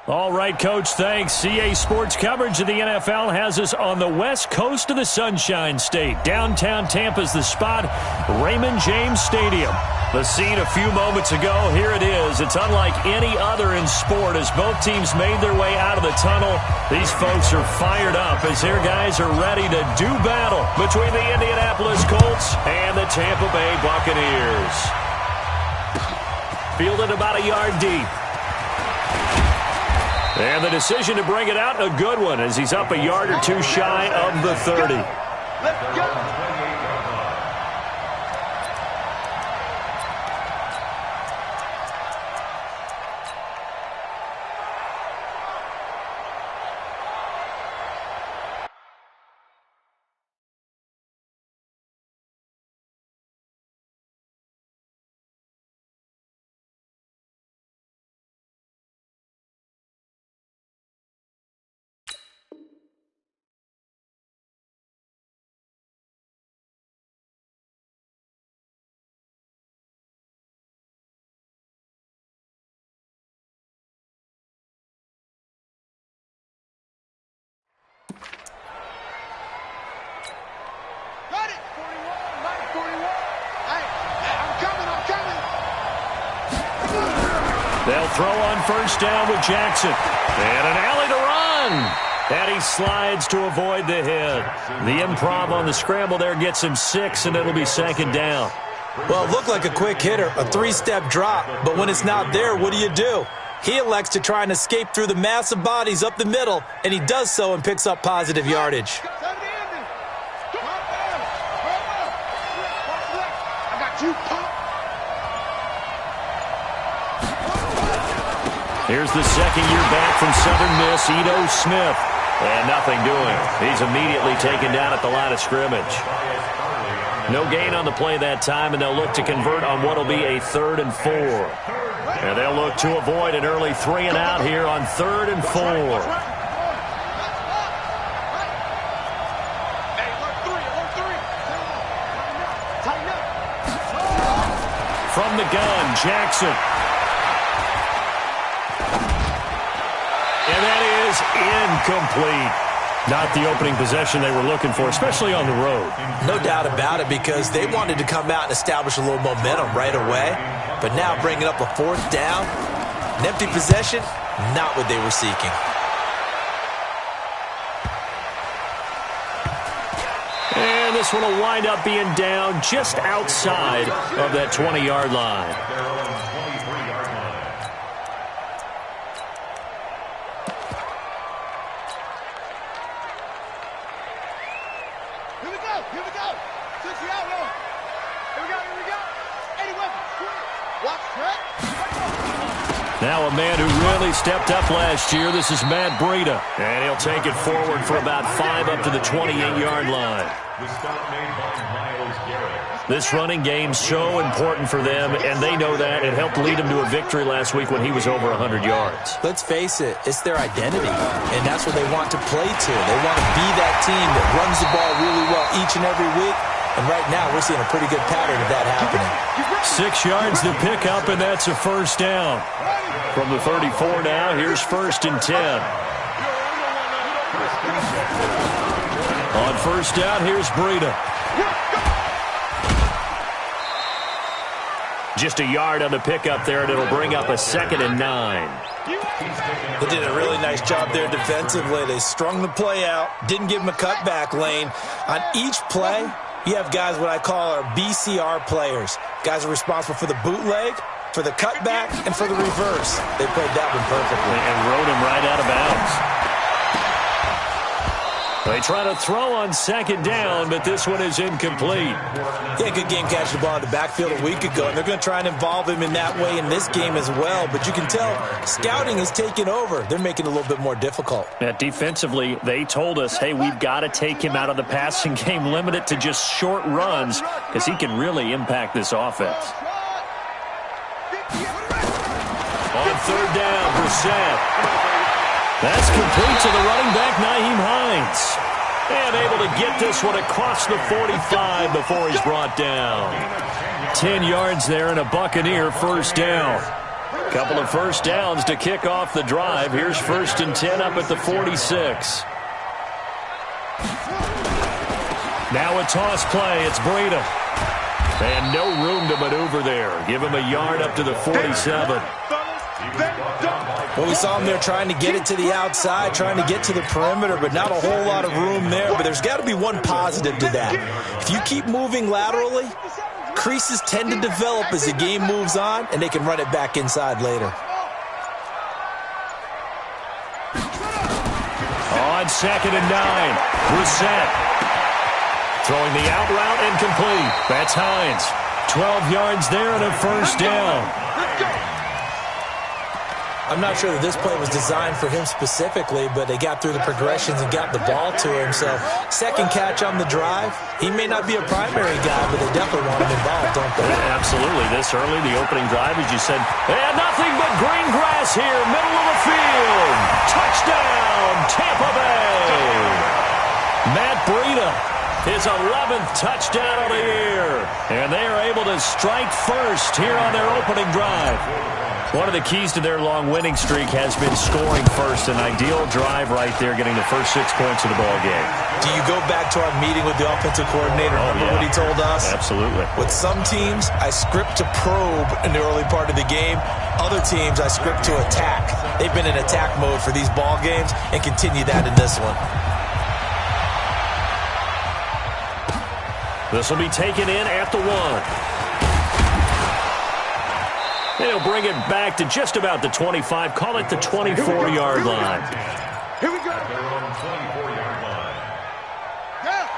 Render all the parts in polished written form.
All right, Coach, thanks. CA Sports coverage of the NFL has us on the west coast of the Sunshine State. Downtown Tampa's the spot, Raymond James Stadium. The scene a few moments ago, here it is. It's unlike any other in sport as both teams made their way out of the tunnel. These folks are fired up as their guys are ready to do battle between the Indianapolis Colts and the Tampa Bay Buccaneers. Fielded about a yard deep. And the decision to bring it out, a good one, as he's up a yard or two shy of the 30. Let's go. They'll throw on first down with Jackson. And an alley to run. And he slides to avoid the hit. The improv on the scramble there gets him 6, and it'll be second down. Well, it looked like a quick hitter, a 3-step drop. But when it's not there, what do? He elects to try and escape through the massive bodies up the middle, and he does so and picks up positive yardage. Here's the second year back from Southern Miss, Ito Smith. And nothing doing. He's immediately taken down at the line of scrimmage. No gain on the play that time, and they'll look to convert on what will be a 3rd and 4. And they'll look to avoid an early 3 and out here on 3rd and 4. From the gun, Jackson. And that is incomplete. Not the opening possession they were looking for, especially on the road. No doubt about it, because they wanted to come out and establish a little momentum right away. But now bringing up a 4th down, an empty possession, not what they were seeking. And this one will wind up being down just outside of that 20-yard line. Now a man who really stepped up last year. This is Matt Breida. And he'll take it forward for about 5 up to the 28-yard line. This running game's so important for them, and they know that. It helped lead them to a victory last week when he was over 100 yards. Let's face it, it's their identity, and that's what they want to play to. They want to be that team that runs the ball really well each and every week. And right now, we're seeing a pretty good pattern of that happening. 6 yards to pick up, and that's a first down. From the 34 now, here's 1st and 10. On first down, here's Breida. Just a yard on the pickup there, and it'll bring up a 2nd and 9. They did a really nice job there defensively. They strung the play out, didn't give him a cutback lane. On each play, you have guys what I call our BCR players. Guys are responsible for the bootleg, for the cutback, and for the reverse. They played that one perfectly. And rode him right out of bounds. They try to throw on 2nd down, but this one is incomplete. Yeah, good game catching the ball in the backfield a week ago, and they're going to try and involve him in that way in this game as well. But you can tell scouting is taking over. They're making it a little bit more difficult. Defensively, they told us, hey, we've got to take him out of the passing game, limit it to just short runs, because he can really impact this offense. On 3rd down, Brissett. That's complete to the running back, Nyheim Hines. And able to get this one across the 45 before he's brought down. 10 yards there and a Buccaneer first down. Couple of first downs to kick off the drive. Here's 1st and 10 up at the 46. Now a toss play. It's Breida. And no room to maneuver there. Give him a yard up to the 47. Well, we saw him there trying to get it to the outside, trying to get to the perimeter, but not a whole lot of room there. But there's got to be one positive to that. If you keep moving laterally, creases tend to develop as the game moves on, and they can run it back inside later. On 2nd and 9, Brissett. Throwing the out route incomplete. That's Hines. 12 yards there and a first down. I'm not sure that this play was designed for him specifically, but they got through the progressions and got the ball to him. So, second catch on the drive. He may not be a primary guy, but they definitely want him involved, don't they? Yeah, absolutely. This early, the opening drive, as you said, and nothing but green grass here, middle of the field. Touchdown, Tampa Bay. Matt Breida, his 11th touchdown of the year. And they are able to strike first here on their opening drive. One of the keys to their long winning streak has been scoring first. An ideal drive right there, getting the first 6 points of the ball game. Do you go back to our meeting with the offensive coordinator? Remember what he told us? Absolutely. With some teams, I script to probe in the early part of the game. Other teams, I script to attack. They've been in attack mode for these ball games and continue that in this one. This will be taken in at the 1. They'll bring it back to just about the 25. Call it the 24-yard line. Here we go. They're on the 24-yard line.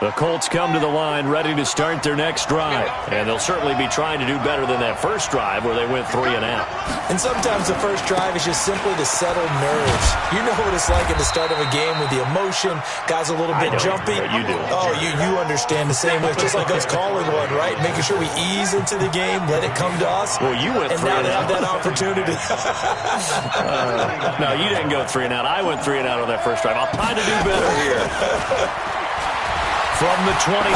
The Colts come to the line ready to start their next drive. And they'll certainly be trying to do better than that first drive where they went 3 and out. And sometimes the first drive is just simply to settle nerves. You know what it's like at the start of a game with the emotion. Guys a little bit jumpy. You do. Oh, you understand the same way. Just like us calling one, right? Making sure we ease into the game, let it come to us. Well, you went 3 and out. And have that opportunity. No, you didn't go 3 and out. I went 3 and out on that first drive. I'll try to do better here. From the 29,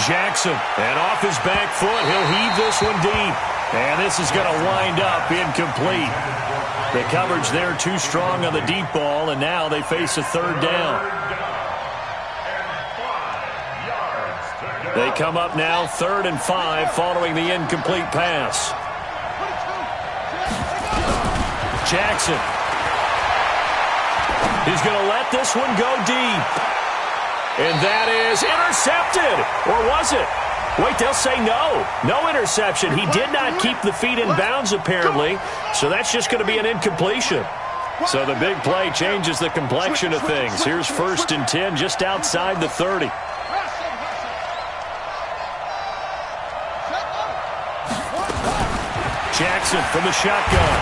Jackson. And off his back foot, he'll heave this one deep. And this is going to wind up incomplete. The coverage there too strong on the deep ball, and now they face a 3rd down. They come up now 3rd and 5 following the incomplete pass. Jackson. He's going to let this one go deep. And that is intercepted. Or was it? Wait, they'll say no. No interception. He did not keep the feet in bounds, apparently. So that's just going to be an incompletion. So the big play changes the complexion of things. Here's 1st and 10 just outside the 30. Jackson from the shotgun.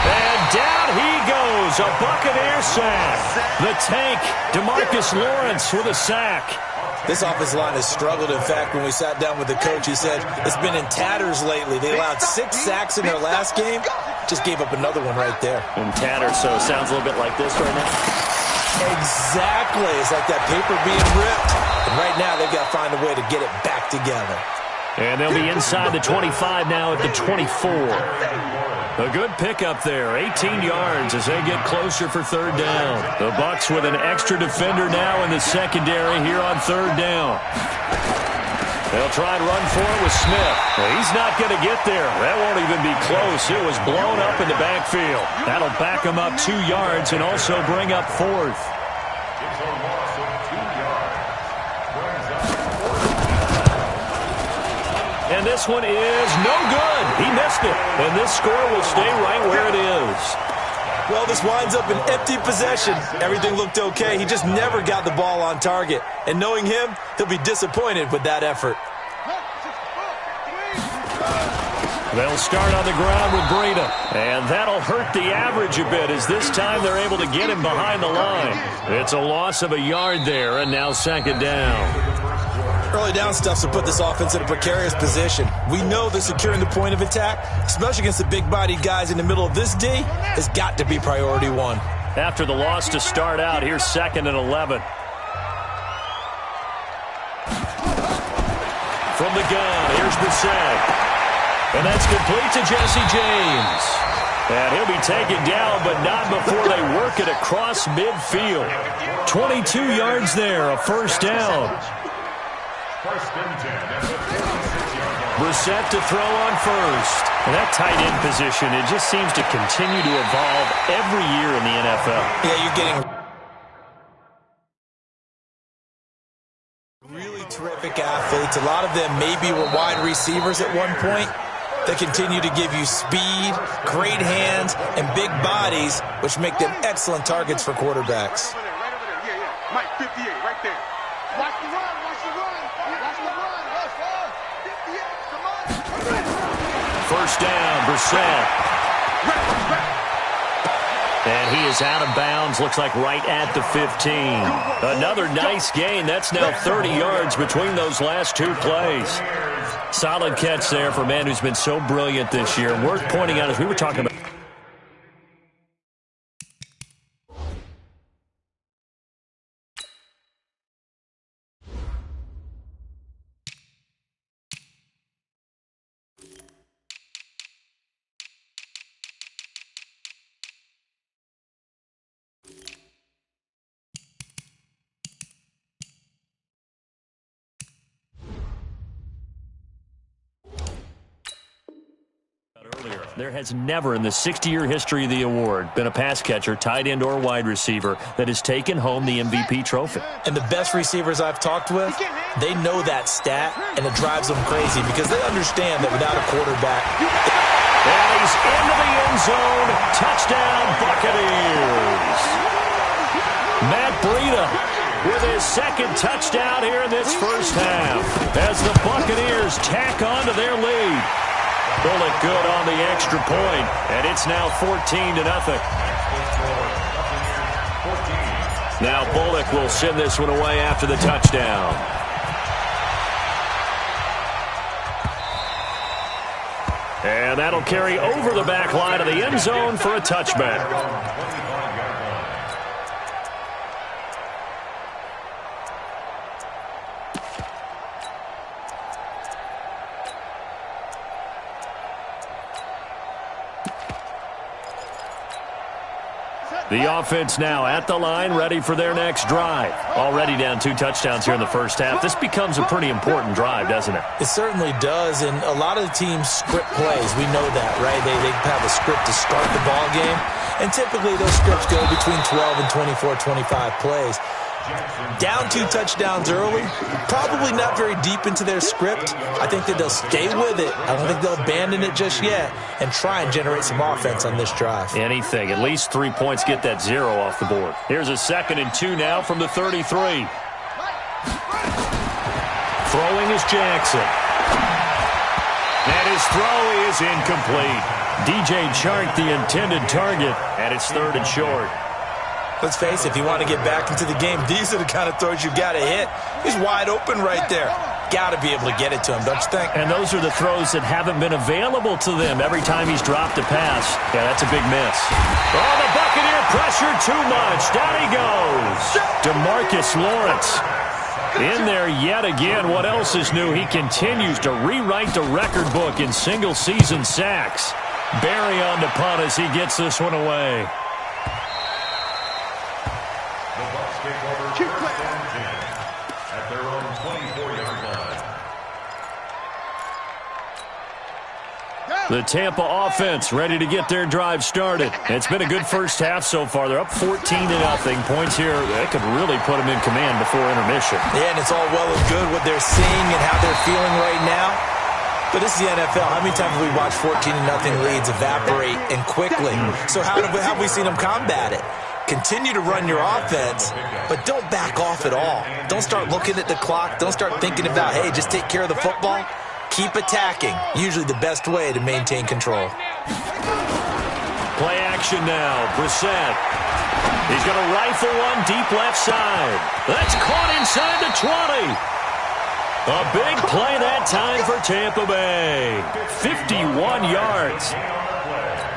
And down he goes, a Buccaneer sack. The tank, DeMarcus Lawrence with a sack. This offensive line has struggled. In fact, when we sat down with the coach, he said it's been in tatters lately. They allowed 6 sacks in their last game. Just gave up another one right there. In tatters, so it sounds a little bit like this right now. Exactly. It's like that paper being ripped. And right now, they've got to find a way to get it back together. And they'll be inside the 25 now at the 24. A good pickup there, 18 yards as they get closer for 3rd down. The Bucs with an extra defender now in the secondary here on 3rd down. They'll try and run for it with Smith. Well, he's not going to get there. That won't even be close. It was blown up in the backfield. That'll back him up 2 yards and also bring up 4th. And this one is no good. He missed it. And this score will stay right where it is. Well, this winds up an empty possession. Everything looked okay. He just never got the ball on target. And knowing him, he'll be disappointed with that effort. They'll start on the ground with Breida. And that'll hurt the average a bit as this time they're able to get him behind the line. It's a loss of a yard there, and now 2nd down. Early down stuff to put this offense in a precarious position. We know that securing the point of attack, especially against the big-bodied guys in the middle of this D, has got to be priority 1. After the loss to start out, here's 2nd and 11. From the gun, here's Brissett. And that's complete to Jesse James. And he'll be taken down, but not before they work it across midfield. 22 yards there, a first down. Brissett to throw on first. And that tight end position, it just seems to continue to evolve every year in the NFL. Yeah, you're getting really terrific athletes. A lot of them maybe were wide receivers at one point. They continue to give you speed, great hands, and big bodies, which make them excellent targets for quarterbacks. Right over there. Yeah. Mike, 58, right there. Watch the run, watch the run. Watch the run. Let's go. 58, come on. First down, Brissett. And he is out of bounds, looks like right at the 15. Another nice gain. That's now 30 yards between those last two plays. Solid catch there for a man who's been so brilliant this year. Worth pointing out, as we were talking about. There has never in the 60-year history of the award been a pass catcher, tight end, or wide receiver that has taken home the MVP trophy. And the best receivers I've talked with, they know that stat, and it drives them crazy because they understand that without a quarterback. And he's into the end zone. Touchdown, Buccaneers. Matt Breida with his second touchdown here in this first half as the Buccaneers tack on to their lead. Bullock good on the extra point, and it's now 14-0. Now Bullock will send this one away after the touchdown. And that'll carry over the back line of the end zone for a touchback. The offense now at the line, ready for their next drive. Already down 2 touchdowns here in the first half. This becomes a pretty important drive, doesn't it? It certainly does, and a lot of the teams script plays. We know that, right? They have a script to start the ball game, and typically those scripts go between 12 and 24, 25 plays. Down 2 touchdowns early, probably not very deep into their script. I think that they'll stay with it. I don't think they'll abandon it just yet and try and generate some offense on this drive. Anything. At least 3 points, get that 0 off the board. Here's a 2nd and 2 now from the 33. Throwing is Jackson. And his throw is incomplete. DJ Chark, the intended target, and it's 3rd and short. Let's face it, if you want to get back into the game, these are the kind of throws you got to hit. He's wide open right there. Got to be able to get it to him, don't you think? And those are the throws that haven't been available to them every time he's dropped a pass. Yeah, that's a big miss. Oh, the Buccaneer pressure too much. Down he goes. DeMarcus Lawrence in there yet again. What else is new? He continues to rewrite the record book in single-season sacks. Barry on the punt as he gets this one away. At their own 24-yard line. The Tampa offense ready to get their drive started. It's been a good first half so far. They're up 14-0. Points here, that could really put them in command before intermission. Yeah, and it's all well and good what they're seeing and how they're feeling right now. But this is the NFL. How many times have we watched 14-0 leads evaporate and quickly? So how have we seen them combat it? Continue to run your offense, but don't back off at all. Don't start looking at the clock. Don't start thinking about, hey, just take care of the football. Keep attacking. Usually the best way to maintain control. Play action now. Brissett. He's going to rifle one deep left side. That's caught inside the 20. A big play that time for Tampa Bay. 51 yards.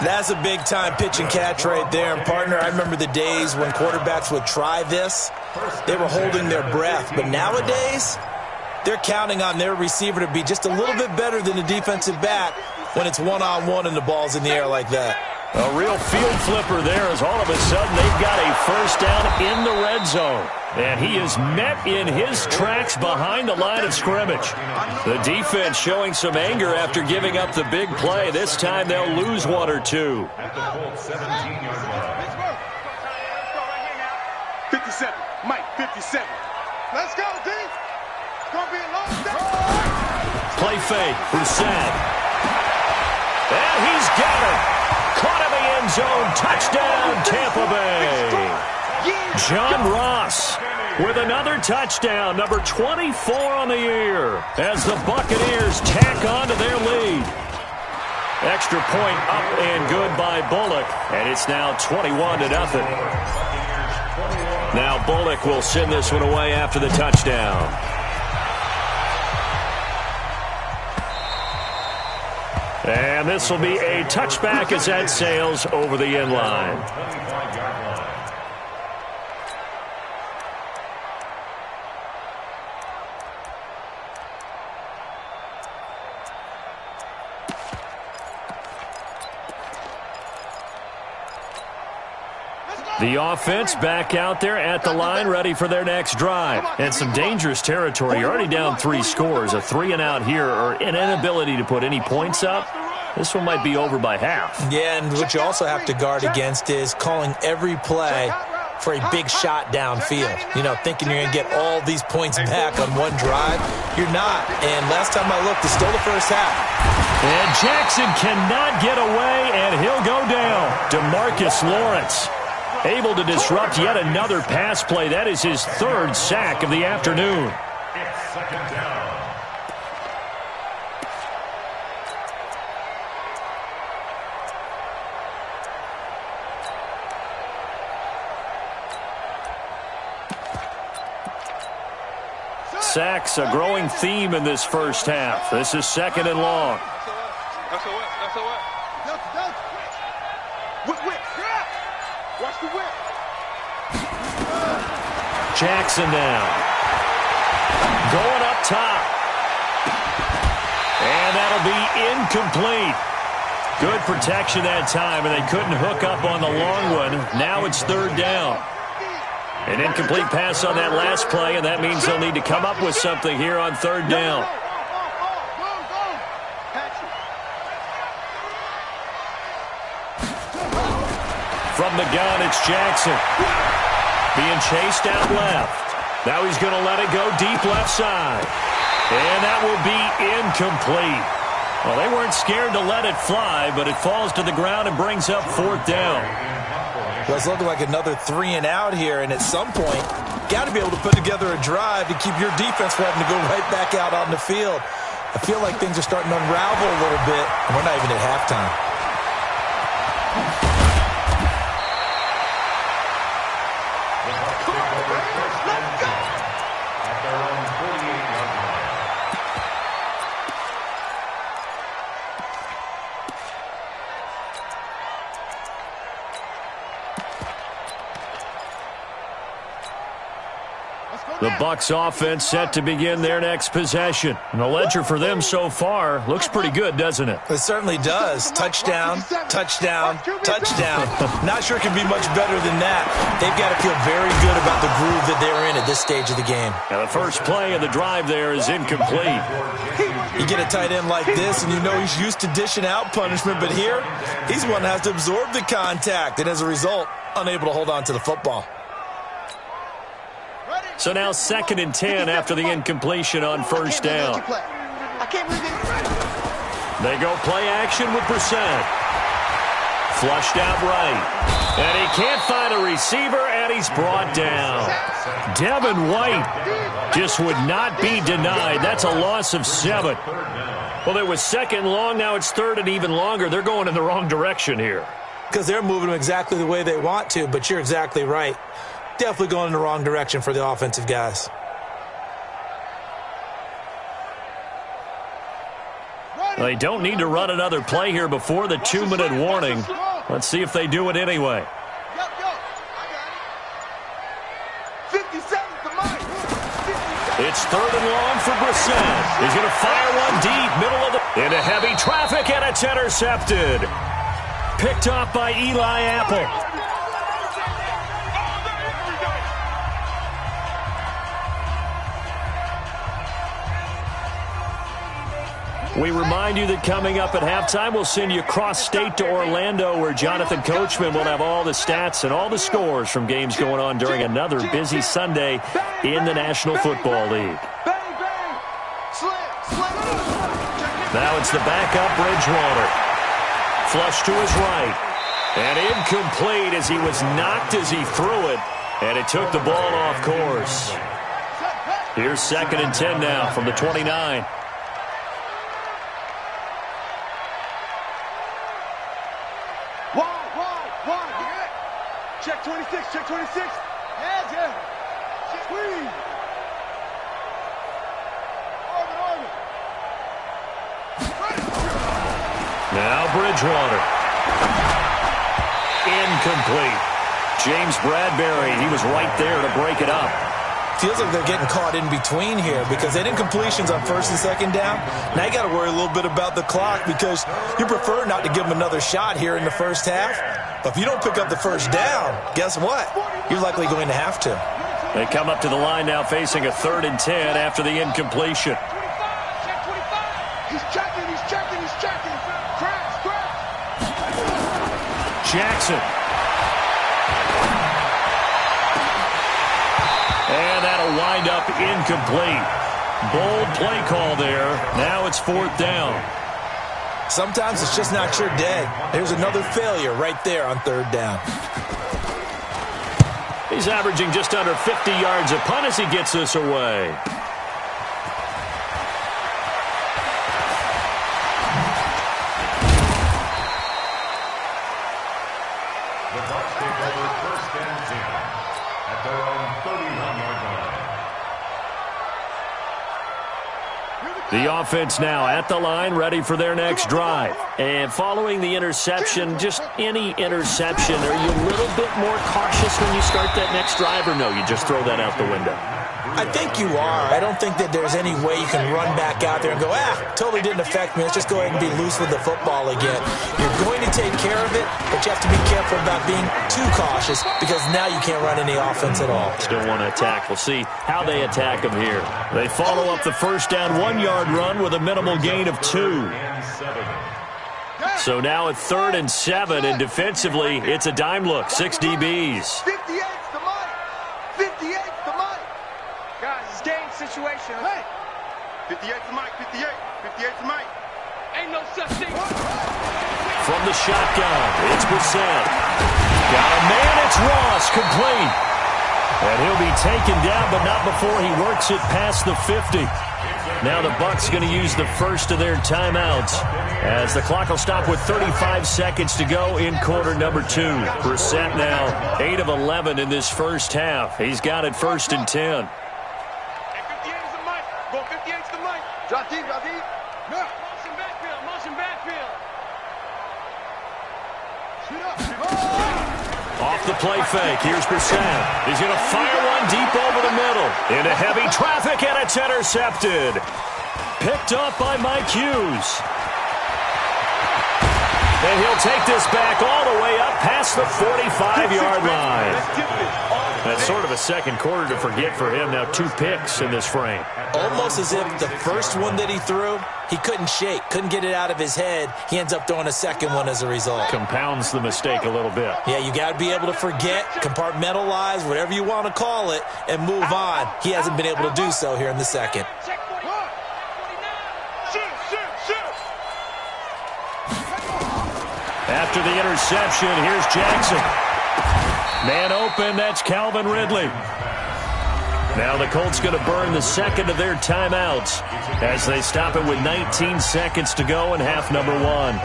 That's a big-time pitch and catch right there. And, partner, I remember the days when quarterbacks would try this. They were holding their breath. But nowadays, they're counting on their receiver to be just a little bit better than the defensive back when it's one-on-one and the ball's in the air like that. A real field flipper there as all of a sudden they've got a first down in the red zone. And he is met in his tracks behind the line of scrimmage. The defense showing some anger after giving up the big play. This time they'll lose one or two. 57. Mike, 57. Let's go, D. It's going to be a long day. Play fake. Brissett. And he's got it. Caught in the end zone. Touchdown, Tampa Bay. John Ross with another touchdown, number 24 on the year, as the Buccaneers tack on to their lead. Extra point up and good by Bullock, and it's now 21-0. Now Bullock will send this one away after the touchdown. And this will be a touchback as that sails over the end line. The offense back out there at the line, ready for their next drive. And some dangerous territory. You're already down 3 scores. A 3-and-out here, or an inability to put any points up. This one might be over by half. Yeah, and what you also have to guard against is calling every play for a big shot downfield. You know, thinking you're going to get all these points back on one drive. You're not. And last time I looked, it's still the first half. And Jackson cannot get away, and he'll go down. DeMarcus Lawrence able to disrupt yet another pass play. That is his 3rd sack of the afternoon. It's second down. Sacks, a growing theme in this first half. This is 2nd and long. That's a what? Whip. Watch the whip. Jackson down. Going up top. And that'll be incomplete. Good protection that time, and they couldn't hook up on the long one. Now it's 3rd down. An incomplete pass on that last play, and that means they'll need to come up with something here on 3rd down. From the gun, it's Jackson. Being chased out left. Now he's going to let it go deep left side. And that will be incomplete. Well, they weren't scared to let it fly, but it falls to the ground and brings up 4th down. Well, it's looking like another 3-and-out here, and at some point, got to be able to put together a drive to keep your defense from having to go right back out on the field. I feel like things are starting to unravel a little bit, and we're not even at halftime. The Bucs offense set to begin their next possession. And the ledger for them so far looks pretty good, doesn't it? It certainly does. Touchdown, touchdown, touchdown. Not sure it can be much better than that. They've got to feel very good about the groove that they're in at this stage of the game. Now the first play of the drive there is incomplete. You get a tight end like this, and you know he's used to dishing out punishment, but here, he's one that has to absorb the contact, and as a result, unable to hold on to the football. So now 2nd and 10 after the incompletion on 1st down. They go play action with Brissett. Flushed out right. And he can't find a receiver, and he's brought down. Devin White just would not be denied. That's a loss of 7. Well, it was 2nd long. Now it's 3rd and even longer. They're going in the wrong direction here. Because they're moving them exactly the way they want to, but you're exactly right. Definitely going in the wrong direction for the offensive guys. They don't need to run another play here before the 2-minute warning. Let's see if they do it anyway. It's 3rd and long for Brissett. He's going to fire one deep, middle of the... In a heavy traffic, and it's intercepted. Picked off by Eli Apple. We remind you that coming up at halftime, we'll send you cross-state to Orlando, where Jonathan Coachman will have all the stats and all the scores from games going on during another busy Sunday in the National Football League. Now it's the backup Bridgewater. Flush to his right. And incomplete as he was knocked as he threw it. And it took the ball off course. Here's 2nd and 10 now from the 29. Check 26, check 26. Yeah. Squeeze. Now Bridgewater. Incomplete. James Bradbury, he was right there to break it up. Feels like they're getting caught in between here because they did incompletions on 1st and 2nd down. Now you got to worry a little bit about the clock because you prefer not to give them another shot here in the first half. But if you don't pick up the first down, guess what? You're likely going to have to. They come up to the line now facing a 3rd and 10 after the incompletion. He's checking. Crash. Jackson. And that'll wind up incomplete. Bold play call there. Now it's 4th down. Sometimes it's just not your day. There's another failure right there on 3rd down. He's averaging just under 50 yards a punt as he gets this away. The Bucs take over 1st and 10 at their own 31-yard line. The offense now at the line, ready for their next drive. And following the interception, just any interception, are you a little bit more cautious when you start that next drive, or no, you just throw that out the window? I think you are. I don't think that there's any way you can run back out there and go, totally didn't affect me. Let's just go ahead and be loose with the football again. You're going to take care of it, but you have to be careful about being too cautious because now you can't run any offense at all. Still want to attack. We'll see how they attack them here. They follow up the first down 1-yard run with a minimal gain of 2. So now at 3rd and 7, and defensively, it's a dime look. 6 DBs. 58's the mic. 58's the mic. Guys, it's game situation. Hey. 58's the mic. 58's the mic. Ain't no such thing. From the shotgun, it's Brissett. Got a man, it's Ross, complete. And he'll be taken down, but not before he works it past the 50. Now the Bucs going to use the first of their timeouts as the clock will stop with 35 seconds to go in quarter number 2. Brissett now 8 of 11 in this first half. He's got it 1st and 10. And 58's the mic. Go 58's the mic. Drop deep. No. Motion backfield. Shoot up. Off the play fake, here's Brissett. He's going to fire one deep over the middle. Into heavy traffic, and it's intercepted. Picked up by Mike Hughes. And he'll take this back all the way up past the 45-yard line. That's sort of a second quarter to forget for him. Now 2 picks in this frame. Almost as if the first one that he threw, he couldn't shake, couldn't get it out of his head. He ends up throwing a second one as a result. Compounds the mistake a little bit. Yeah, you got to be able to forget, compartmentalize, whatever you want to call it, and move on. He hasn't been able to do so here in the second. After the interception, here's Jackson. Man open, that's Calvin Ridley. Now the Colts going to burn the second of their timeouts as they stop it with 19 seconds to go in half number 1.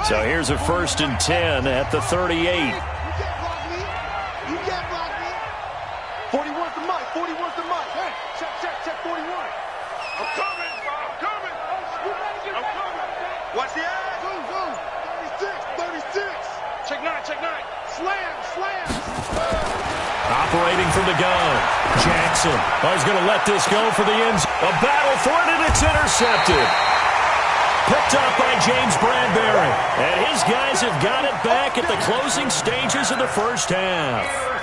So here's a 1st and 10 at the 38. You can't block me. 41's the mic. 41's the mic. Hey, check 41. I'm coming. Watch the eye. Zoom, zoom. 36. Check nine. Slam. Operating from the gun. Jackson. He's going to let this go for the ends. A battle for it, and it's intercepted. Picked up by James Bradbury. And his guys have got it back at the closing stages of the first half.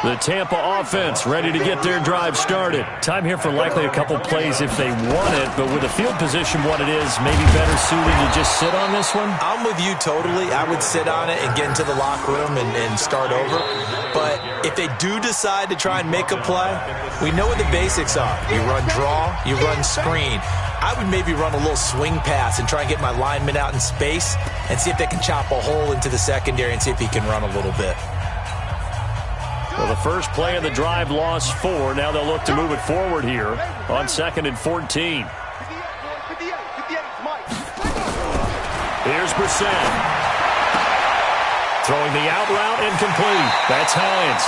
The Tampa offense ready to get their drive started. Time here for likely a couple plays if they want it, but with the field position what it is, maybe better suited to just sit on this one? I'm with you totally. I would sit on it and get into the locker room and start over. But if they do decide to try and make a play, we know what the basics are. You run draw, you run screen. I would maybe run a little swing pass and try and get my lineman out in space and see if they can chop a hole into the secondary and see if he can run a little bit. Well, the first play of the drive lost 4. Now they'll look to move it forward here on 2nd and 14. 58, Mike. Here's Brissett. Throwing the out route incomplete. That's Hines.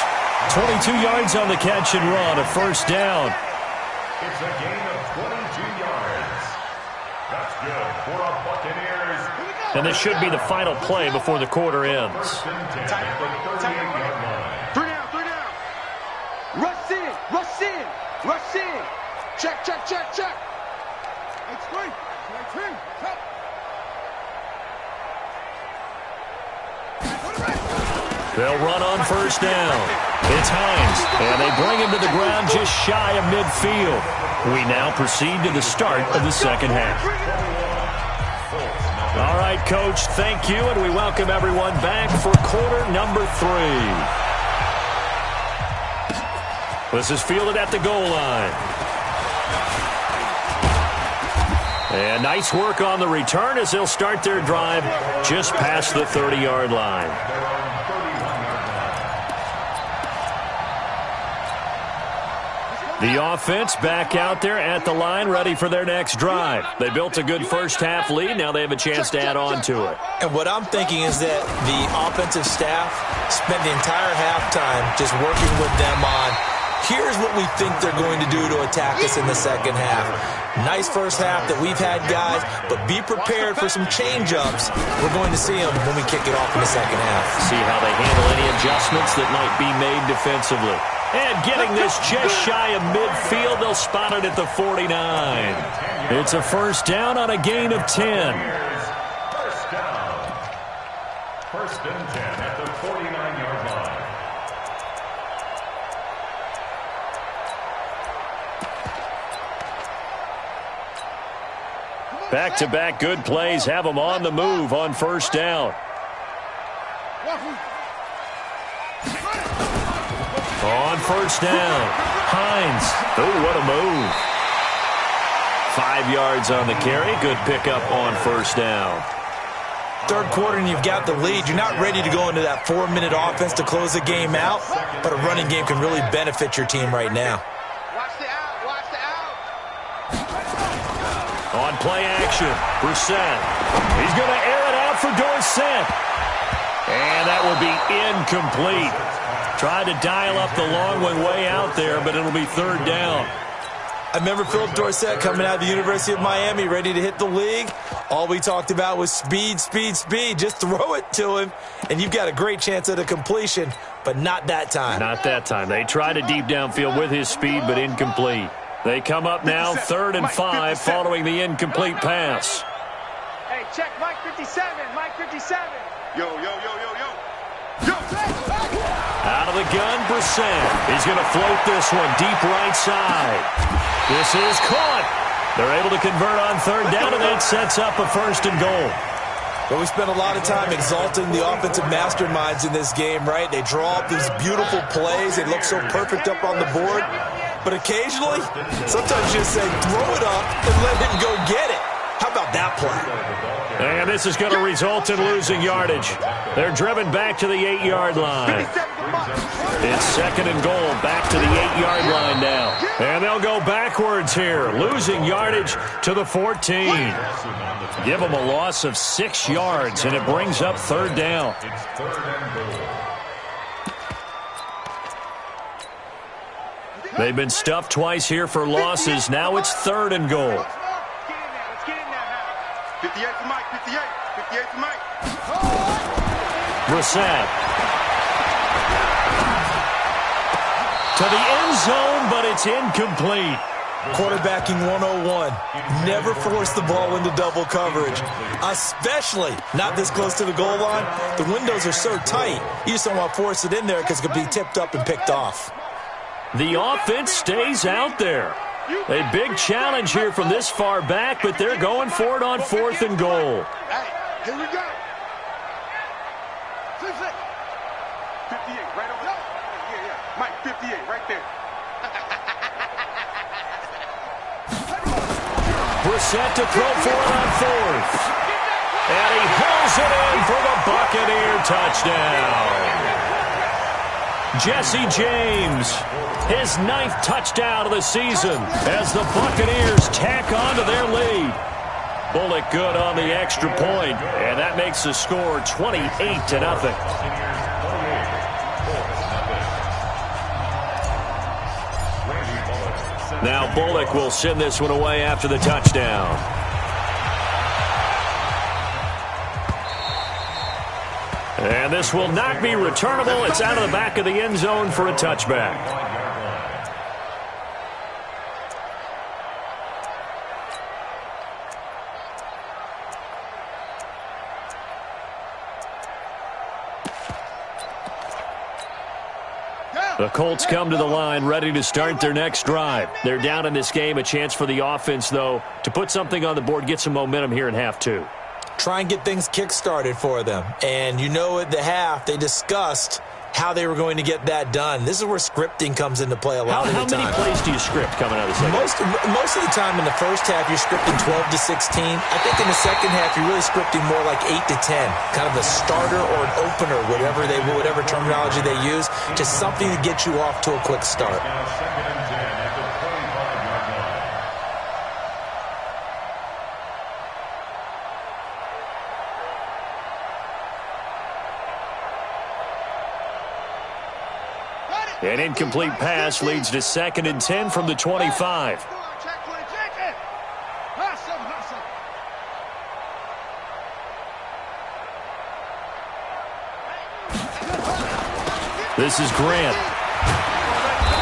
22 yards on the catch and run, a first down. It's a gain of 22 yards. That's good for a Buccaneers. And this should be the final play before the quarter ends. First and 10 at the 38-yard line. 3 down. Rush in. Check. It's great. They'll run on first down. It's Hines, and they bring him to the ground just shy of midfield. We now proceed to the start of the second half. All right, Coach, thank you, and we welcome everyone back for quarter number 3. This is fielded at the goal line. And nice work on the return as they'll start their drive just past the 30-yard line. The offense back out there at the line, ready for their next drive. They built a good first-half lead. Now they have a chance to add on to it. And what I'm thinking is that the offensive staff spent the entire halftime just working with them on, here's what we think they're going to do to attack us in the second half. Nice first half that we've had, guys, but be prepared for some change-ups. We're going to see them when we kick it off in the second half. See how they handle any adjustments that might be made defensively. And getting this just shy of midfield, they'll spot it at the 49. It's a first down on a gain of 10. First down. First and 10 at the 49-yard line. Back-to-back good plays have them on the move on first down. On first down, Hines. Oh, what a move. 5 yards on the carry. Good pickup on first down. Third quarter and you've got the lead. You're not ready to go into that 4-minute offense to close the game out, but a running game can really benefit your team right now. Watch the out. On play action, Brissett. He's going to air it out for Dorsett. And that will be incomplete. Tried to dial up the long one way out there, but it'll be third down. I remember Philip Dorsett coming out of the University of Miami, ready to hit the league. All we talked about was speed. Just throw it to him, and you've got a great chance at a completion, but not that time. Not that time. They tried a deep downfield with his speed, but incomplete. They come up now 3rd and 5 following the incomplete pass. Hey, check Mike 57. Yo. Out of the gun, Brissett. He's going to float this one deep right side. This is caught. They're able to convert on third down, and that sets up a 1st and goal. Well, we spent a lot of time exalting the offensive masterminds in this game, right? They draw up these beautiful plays. They look so perfect up on the board. But occasionally, sometimes you just say, throw it up and let him go get it. How about that play? And this is going to result in losing yardage. They're driven back to the 8-yard line. It's 2nd and goal, back to the 8-yard line now. And they'll go backwards here, losing yardage to the 14. Give them a loss of 6 yards, and it brings up 3rd down. It's 3rd and goal. They've been stuffed twice here for losses. Now it's 3rd and goal. 58 to Mike, 58. 58 to Mike. Brissett. To the end zone, but it's incomplete. Quarterbacking 101. Never force the ball into double coverage, especially not this close to the goal line. The windows are so tight, you just don't want to force it in there because it could be tipped up and picked off. The offense stays out there. A big challenge here from this far back, but they're going for it on 4th and goal. Hey, here we go. 58, right over there. Yeah. Mike, 58, right there. Brissett to throw for it on 4th. And he pulls it in for the Buccaneer touchdown. Jesse James, his 9th touchdown of the season as the Buccaneers tack on to their lead. Bullock good on the extra point, and that makes the score 28-0. Now Bullock will send this one away after the touchdown. And this will not be returnable. It's out of the back of the end zone for a touchback. The Colts come to the line ready to start their next drive. They're down in this game. A chance for the offense, though, to put something on the board, get some momentum here in half 2. Try and get things kick-started for them. And you know at the half, they discussed how they were going to get that done. This is where scripting comes into play a lot of the time. How many plays do you script coming out of the second? Most of the time in the first half, you're scripting 12 to 16. I think in the second half, you're really scripting more like 8 to 10. Kind of a starter or an opener, whatever terminology they use. Just something to get you off to a quick start. An incomplete pass leads to 2nd and 10 from the 25. This is Grant.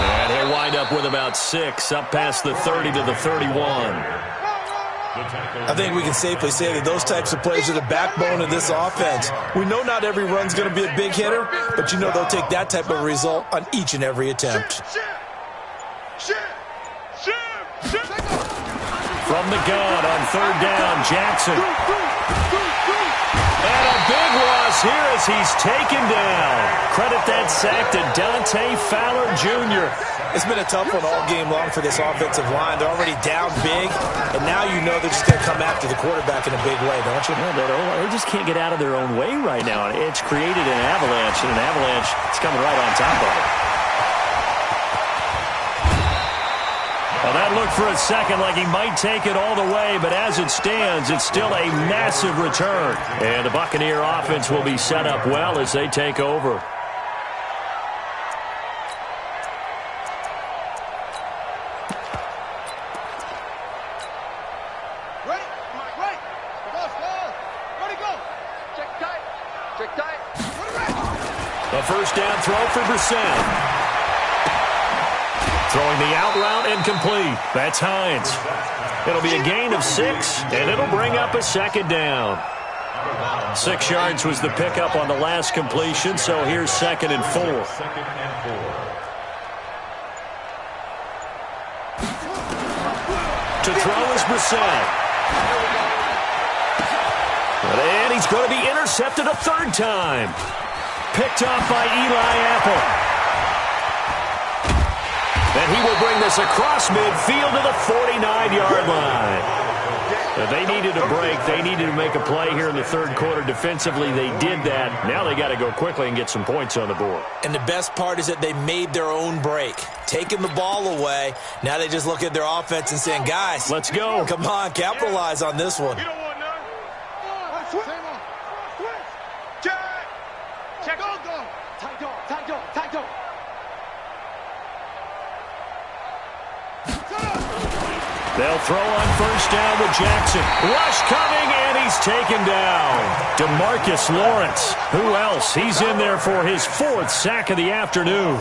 And he'll wind up with about 6, up past the 30 to the 31. I think we can safely say that those types of plays are the backbone of this offense. We know not every run's going to be a big hitter, but you know they'll take that type of result on each and every attempt. From the gun on 3rd down, Jackson. And a big loss here as he's taken down. Credit that sack to Dante Fowler Jr. It's been a tough one all game long for this offensive line. They're already down big, and now you know they're just going to come after the quarterback in a big way, don't you? Yeah, they just can't get out of their own way right now. It's created an avalanche, and an avalanche is coming right on top of it. Well, that looked for a second like he might take it all the way, but as it stands, it's still a massive return. And the Buccaneer offense will be set up well as they take over. A 1st down throw for Brissett. Throwing the out route incomplete. That's Hines. It'll be a gain of 6, and it'll bring up a 2nd down. 6 yards was the pickup on the last completion, so here's 2nd and 4. To throw is Brissett. And he's going to be intercepted a 3rd time. Picked off by Eli Apple. And he will bring this across midfield to the 49-yard line. They needed a break. They needed to make a play here in the 3rd quarter. Defensively, they did that. Now they got to go quickly and get some points on the board. And the best part is that they made their own break. Taking the ball away. Now they just look at their offense and saying, guys, let's go. Come on, capitalize on this one. They'll throw on first down with Jackson. Rush coming, and he's taken down. DeMarcus Lawrence. Who else? He's in there for his 4th sack of the afternoon.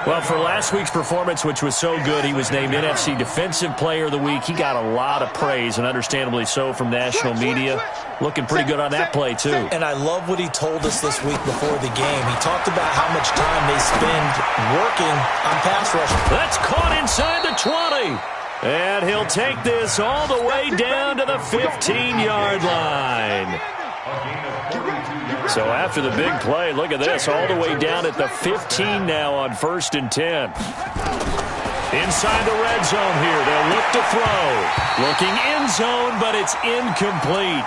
Well, for last week's performance, which was so good, he was named NFC Defensive Player of the Week. He got a lot of praise, and understandably so, from national media. Looking pretty good on that play, too. And I love what he told us this week before the game. He talked about how much time they spend working on pass rush. That's caught inside the 20. And he'll take this all the way down to the 15-yard line. So after the big play, look at this, all the way down at the 15 now on 1st and 10. Inside the red zone here, they'll look to throw. Looking end zone, but it's incomplete.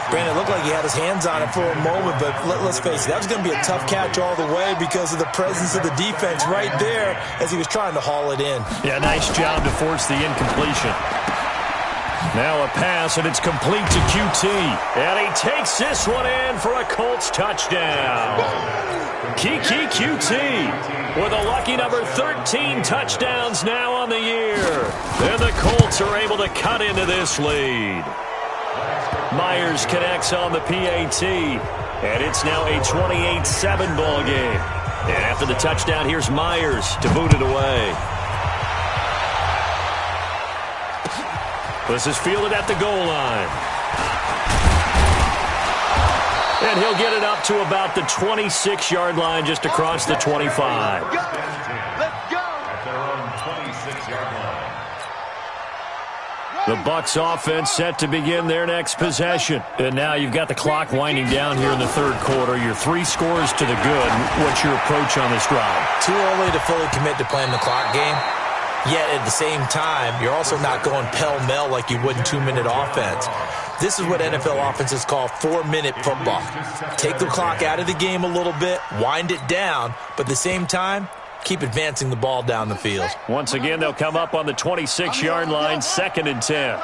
Brandon, it looked like he had his hands on it for a moment, but let's face it, that was going to be a tough catch all the way because of the presence of the defense right there as he was trying to haul it in. Yeah, nice job to force the incompletion. Now a pass, and it's complete to QT. And he takes this one in for a Colts touchdown. Kiki QT with a lucky number 13 touchdowns now on the year. And the Colts are able to cut into this lead. Myers connects on the PAT, and it's now a 28-7 ball game. And after the touchdown, here's Myers to boot it away. This is fielded at the goal line. And he'll get it up to about the 26-yard line, just across the 25. Let's go. At their own 26-yard line. The Bucs offense set to begin their next possession. And now you've got the clock winding down here in the 3rd quarter. You're 3 scores to the good. What's your approach on this drive? Too early to fully commit to playing the clock game. Yet at the same time, you're also not going pell-mell like you would in 2-minute offense. This is what NFL offenses call 4-minute football. Take the clock out of the game a little bit, wind it down, but at the same time, keep advancing the ball down the field. Once again, they'll come up on the 26-yard line, 2nd and 10. 3 down.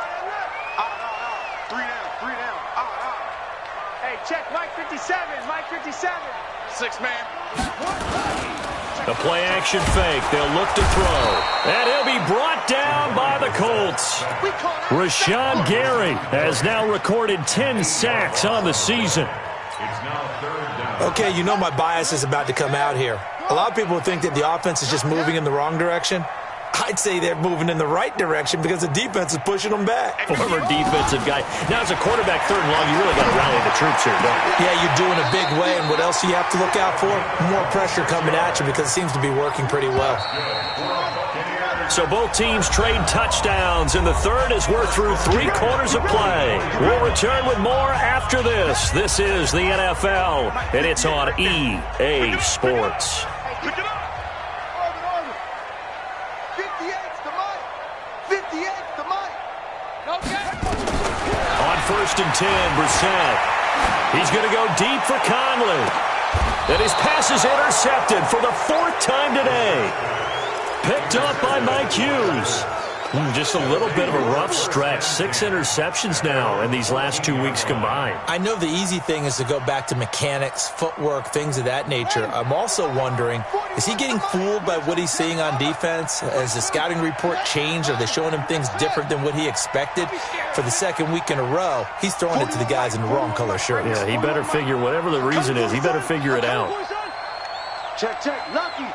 Hey, check Mike 57. Mike 57. 6 man. The play-action fake. They'll look to throw. And he'll be brought down by the Colts. Rashawn Gary has now recorded 10 sacks on the season. It's now 3rd down. Okay, you know my bias is about to come out here. A lot of people think that the offense is just moving in the wrong direction. I'd say they're moving in the right direction because the defense is pushing them back. Former defensive guy. Now, as a quarterback, 3rd and long, you really got to rally the troops here, don't you? Yeah, you're doing a big way, and what else do you have to look out for? More pressure coming at you because it seems to be working pretty well. So both teams trade touchdowns in the 3rd as we're through 3 quarters of play. We'll return with more after this. This is the NFL, and it's on EA Sports. Pick it up. 58's the Mike. 58's the Mike. Okay. On 1st and 10, Brissett. He's going to go deep for Conley. And his pass is intercepted for the 4th time today. Picked up by Mike Hughes. Just a little bit of a rough stretch. 6 interceptions now in these last 2 weeks combined. I know the easy thing is to go back to mechanics, footwork, things of that nature. I'm also wondering, is he getting fooled by what he's seeing on defense? Has the scouting report changed? Are they showing him things different than what he expected? For the 2nd week in a row, he's throwing it to the guys in the wrong color shirts. Yeah, he better figure, whatever the reason is, he better figure it out. Check. Lucky.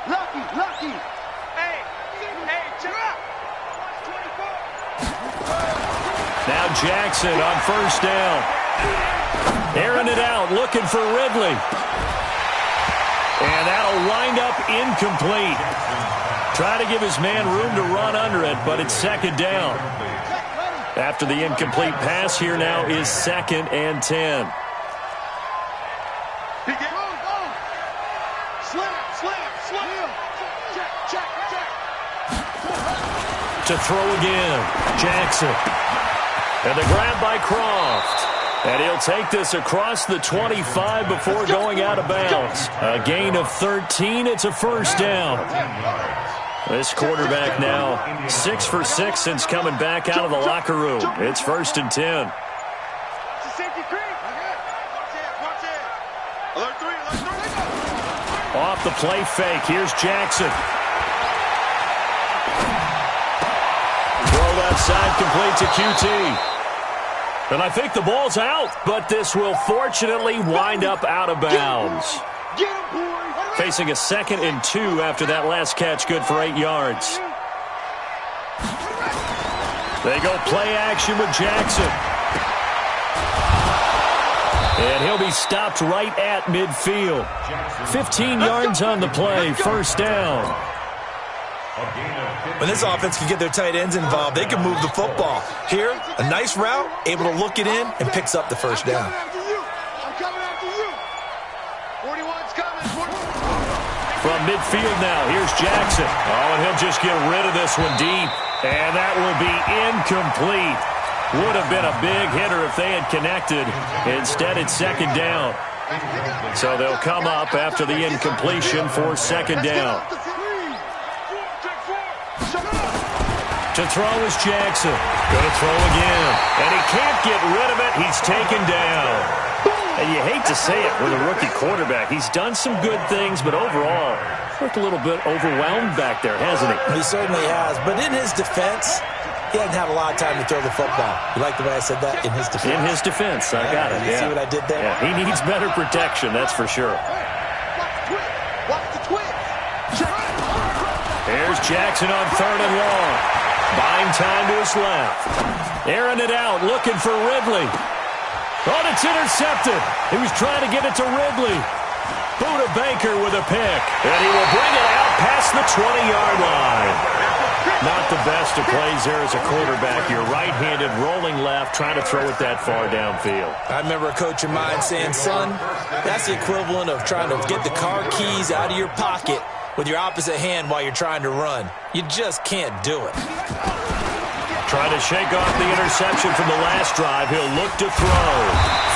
Hey, check out. Now Jackson on 1st down. Airing it out, looking for Ridley. And that'll wind up incomplete. Try to give his man room to run under it, but it's 2nd down. After the incomplete pass, here now is 2nd and 10. Slam. Check. To throw again, Jackson. And the grab by Croft. And he'll take this across the 25 before going out of bounds. A gain of 13. It's a 1st down. This quarterback now 6 for 6 since coming back out of the locker room. It's 1st and 10. Off the play fake. Here's Jackson. Throw outside, complete to QT. And I think the ball's out, but this will fortunately wind up out of bounds. Facing a 2nd and 2 after that last catch, good for 8 yards. They go play action with Jackson. And he'll be stopped right at midfield. 15 yards on the play, first down. When this offense can get their tight ends involved, they can move the football. Here, a nice route, able to look it in, and picks up the first down. From midfield now, here's Jackson. Oh, and he'll just get rid of this one deep. And that will be incomplete. Would have been a big hitter if they had connected. Instead, it's 2nd down. So they'll come up after the incompletion for 2nd down. To throw is Jackson. Going to throw again. And he can't get rid of it. He's taken down. And you hate to say it with a rookie quarterback. He's done some good things, but overall, looked a little bit overwhelmed back there, hasn't he? He certainly has. But in his defense, he hasn't had a lot of time to throw the football. You like the way I said that? In his defense. In his defense. I got it. You see what I did there? Yeah, he needs better protection, that's for sure. Here's Jackson on 3rd and long. Buying time to his left. Airing it out, looking for Ridley. Oh, it's intercepted. He was trying to get it to Ridley. Buda Baker with a pick. And he will bring it out past the 20-yard line. Not the best of plays there as a quarterback. You're right-handed, rolling left, trying to throw it that far downfield. I remember a coach of mine saying, son, that's the equivalent of trying to get the car keys out of your pocket with your opposite hand while you're trying to run. You just can't do it. Trying to shake off the interception from the last drive. He'll look to throw.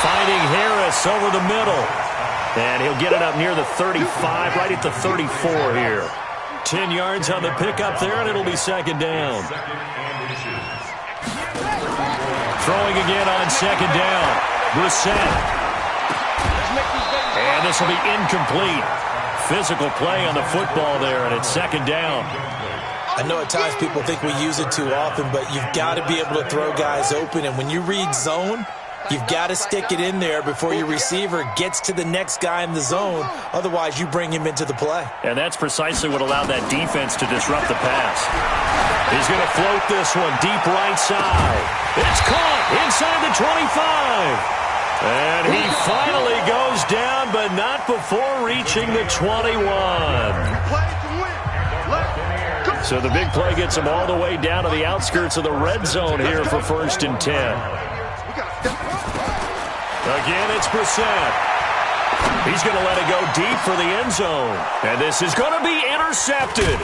Finding Harris over the middle. And he'll get it up near the 35, right at the 34 here. 10 yards on the pickup there, and it'll be 2nd down. Throwing again on 2nd down. Brissett. And this will be incomplete. Physical play on the football there, and it's 2nd down. I know at times people think we use it too often, but you've got to be able to throw guys open. And when you read zone, you've got to stick it in there before your receiver gets to the next guy in the zone. Otherwise, you bring him into the play. And that's precisely what allowed that defense to disrupt the pass. He's going to float this one deep right side. It's caught inside the 25. And he finally goes down, but not before reaching the 21. So the big play gets him all the way down to the outskirts of the red zone here for 1st and 10. Again, it's Brissett. He's going to let it go deep for the end zone. And this is going to be intercepted.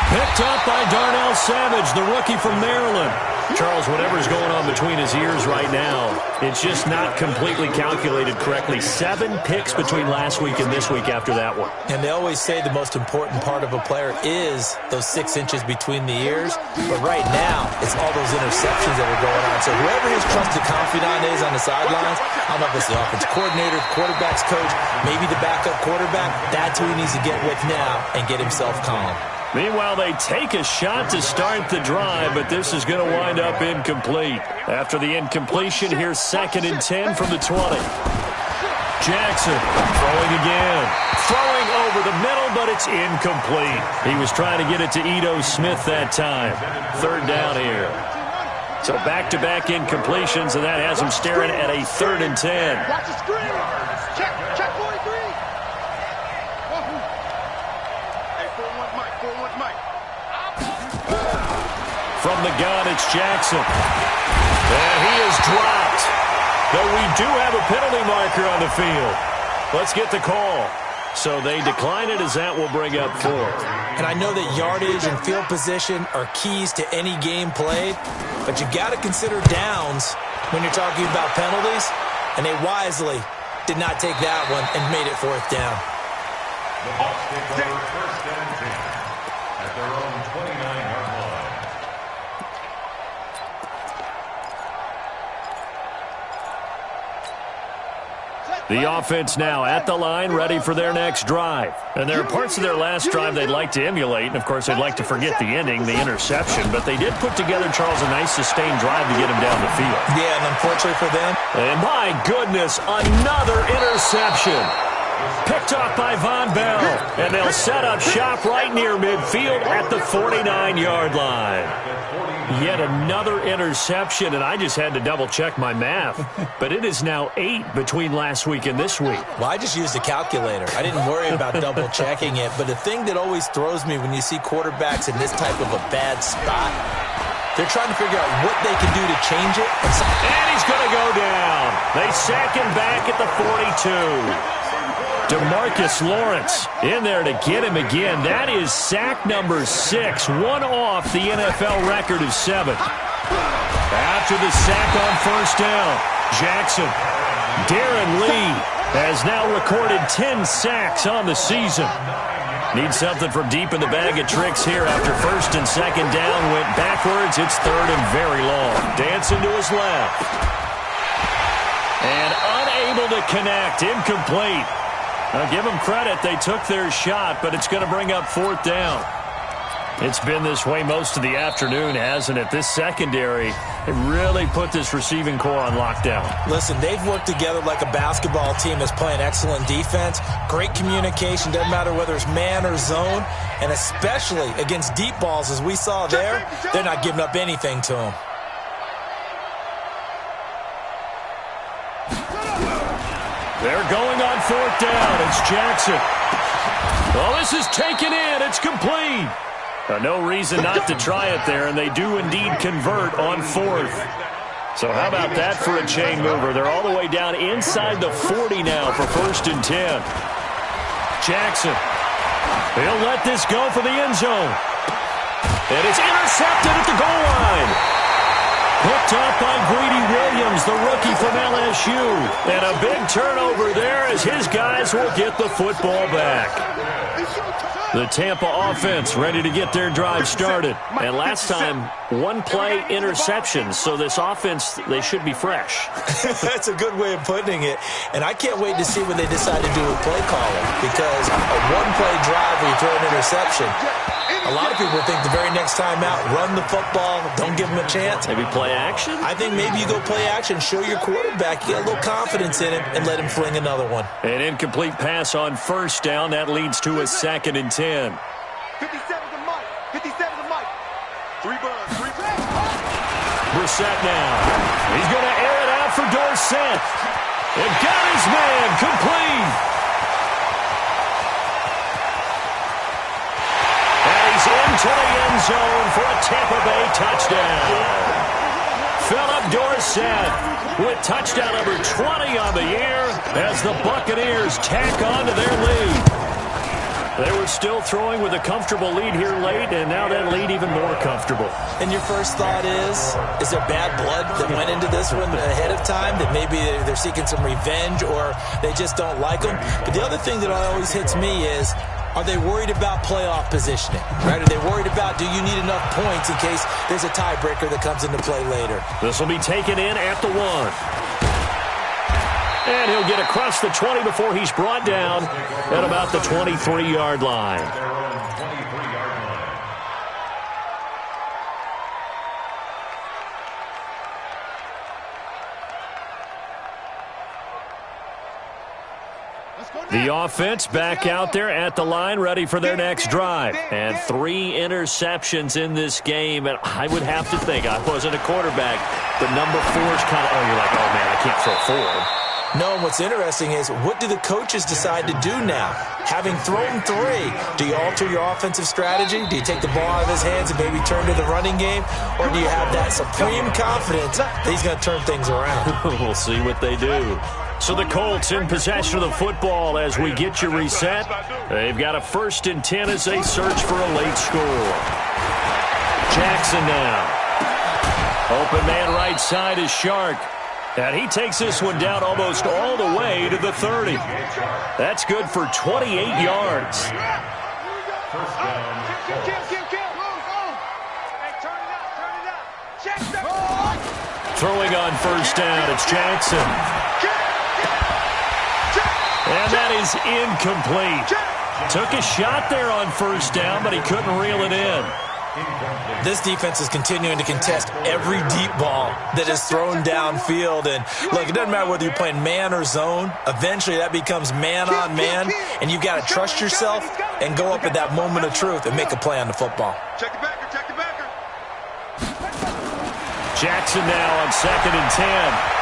Picked up by Darnell Savage, the rookie from Maryland. Charles, whatever's going on between his ears right now, it's just not completely calculated correctly. 7 picks between last week and this week after that one. And they always say the most important part of a player is those 6 inches between the ears. But right now, it's all those interceptions that are going on. So whoever his trusted confidant is on the sidelines, I don't know if it's the offensive coordinator, quarterback's coach, maybe the backup quarterback, that's who he needs to get with now and get himself calm. Meanwhile, they take a shot to start the drive, but this is going to wind up incomplete. After the incompletion, here's 2nd and 10 from the 20. Jackson throwing again. Throwing over the middle, but it's incomplete. He was trying to get it to Ito Smith that time. 3rd down here. So back-to-back incompletions, and that has him staring at a 3rd and 10. Watch the screen. Check 43. From the gun, it's Jackson. And he is dropped. Though we do have a penalty marker on the field. Let's get the call. So they decline it as that will bring up 4. And I know that yardage and field position are keys to any game played, but you got to consider downs when you're talking about penalties, and they wisely did not take that one and made it 4th down. The Bucs take over 1st and 10 at their own 29-yard line. The offense now at the line, ready for their next drive. And there are parts of their last drive they'd like to emulate, and, of course, they'd like to forget the ending, the interception. But they did put together, Charles, a nice sustained drive to get him down the field. Yeah, and unfortunately for them. And, my goodness, another interception. Picked off by Von Bell. And they'll set up shop right near midfield at the 49-yard line. Yet another interception, and I just had to double-check my math. But it is now 8 between last week and this week. Well, I just used a calculator. I didn't worry about double-checking it. But the thing that always throws me when you see quarterbacks in this type of a bad spot, they're trying to figure out what they can do to change it. And he's going to go down. They sack him back at the 42. DeMarcus Lawrence in there to get him again. That is sack number 6, one off the NFL record of 7. After the sack on first down, Jackson. Darren Lee has now recorded 10 sacks on the season. Needs something from deep in the bag of tricks here after first and second down. Went backwards. It's third and very long. Dancing to his left. And unable to connect. Incomplete. I'll give them credit. They took their shot, but it's going to bring up fourth down. It's been this way most of the afternoon, hasn't it? This secondary, it really put this receiving core on lockdown. Listen, they've worked together like a basketball team that's playing excellent defense. Great communication. Doesn't matter whether it's man or zone. And especially against deep balls, as we saw there, they're not giving up anything to them. They're going on fourth down. It's Jackson. Well, this is taken in. It's complete. No reason not to try it there, and they do indeed convert on fourth. So how about that for a chain mover? They're all the way down inside the 40 now for first and 10. Jackson. He'll let this go for the end zone. And it's intercepted at the goal line. Picked up by Greedy Williams, the rookie from LSU. And a big turnover there as his guys will get the football back. The Tampa offense ready to get their drive started. And last time, one-play interceptions. So this offense, they should be fresh. That's a good way of putting it. And I can't wait to see what they decide to do with play calling. Because a one-play drive where you throw an interception, a lot of people think the very next time out, run the football, don't give them a chance. Maybe play action? I think maybe you go play action, show your quarterback, you get a little confidence in him, and let him fling another one. An incomplete pass on first down. That leads to a second and 10. 57 to Mike. 57 to Mike. 3 burns. 3 burns. Brissett now. He's going to air it out for Dorsett. And got his man complete. He's into the end zone for a Tampa Bay touchdown. Philip Dorsett with touchdown number 20 on the year as the Buccaneers tack on to their lead. They were still throwing with a comfortable lead here late, and now that lead even more comfortable. And your first thought is there bad blood that went into this one ahead of time, that maybe they're seeking some revenge or they just don't like them? But the other thing that always hits me is, are they worried about playoff positioning? Right? Are they worried about, do you need enough points in case there's a tiebreaker that comes into play later? This will be taken in at the 1. And he'll get across the 20 before he's brought down at about the 23-yard line. The offense back out there at the line, ready for their next drive. And 3 interceptions in this game. And I would have to think, I wasn't a quarterback, but number 4 is kind of, you're like, oh, man, I can't throw 4. No, and what's interesting is, what do the coaches decide to do now? Having thrown 3, do you alter your offensive strategy? Do you take the ball out of his hands and maybe turn to the running game? Or do you have that supreme confidence that he's going to turn things around? We'll see what they do. So the Colts in possession of the football as we get you reset. They've got a first and 10 as they search for a late score. Jackson now. Open man right side is Shark. And he takes this one down almost all the way to the 30. That's good for 28 yards. Throwing on first down, it's Jackson. And that is incomplete. Took a shot there on first down, but he couldn't reel it in. This defense is continuing to contest every deep ball that is thrown downfield. And, look, it doesn't matter whether you're playing man or zone. Eventually, that becomes man on man, and you've got to trust yourself and go up at that moment of truth and make a play on the football. Check the backer, check the backer. Jackson now on 2nd and 10.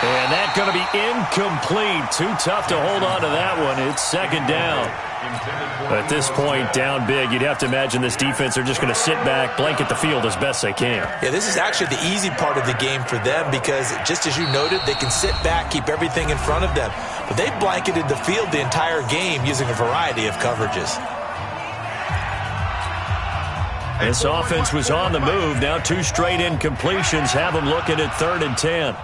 And that's going to be incomplete. Too tough to hold on to that one. It's 2nd down. At this point, down big, you'd have to imagine this defense are just going to sit back, blanket the field as best they can. Yeah, this is actually the easy part of the game for them because, just as you noted, they can sit back, keep everything in front of them. But they've blanketed the field the entire game using a variety of coverages. This offense was on the move. Now 2 straight incompletions have them looking at 3rd and 10.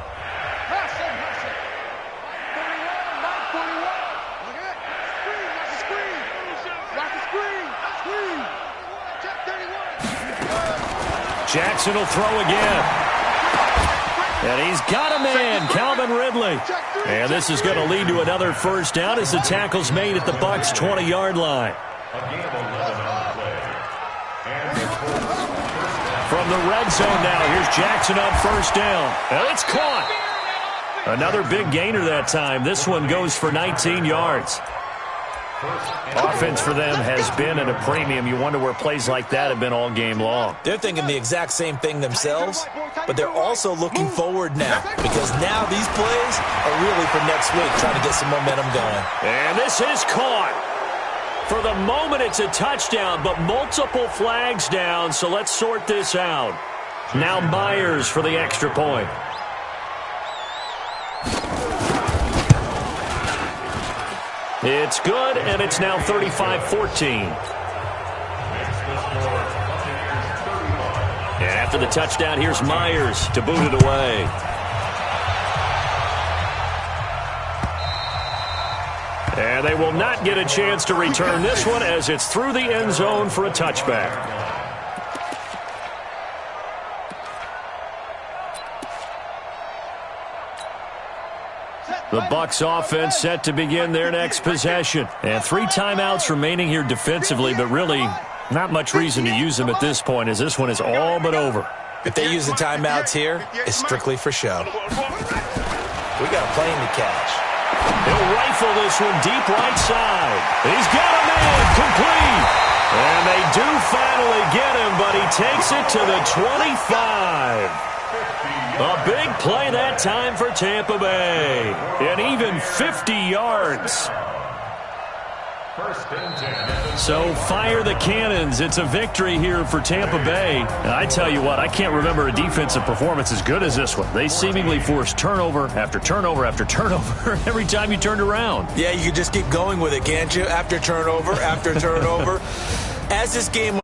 Jackson will throw again. And he's got a man, Calvin Ridley. And this is going to lead to another first down as the tackle's made at the Bucs' 20-yard line. From the red zone now, here's Jackson on first down. And it's caught. Another big gainer that time. This one goes for 19 yards. Offense for them has been at a premium. You wonder where plays like that have been all game long. They're thinking the exact same thing themselves, but they're also looking forward now because now these plays are really for next week, trying to get some momentum going. And this is caught. For the moment, it's a touchdown, but multiple flags down, so let's sort this out. Now Myers for the extra point. It's good, and it's now 35-14. And after the touchdown, here's Myers to boot it away. And they will not get a chance to return this one as it's through the end zone for a touchback. The Bucs offense set to begin their next possession. And 3 timeouts remaining here defensively, but really not much reason to use them at this point as this one is all but over. If they use the timeouts here, it's strictly for show. We got a plane to catch. He'll rifle this one deep right side. He's got a man complete. And they do finally get him, but he takes it to the 25. A big play that time for Tampa Bay. And even 50 yards. So fire the cannons. It's a victory here for Tampa Bay. And I tell you what, I can't remember a defensive performance as good as this one. They seemingly forced turnover after turnover after turnover every time you turned around. Yeah, you could just keep going with it, can't you? After turnover, after turnover. As this game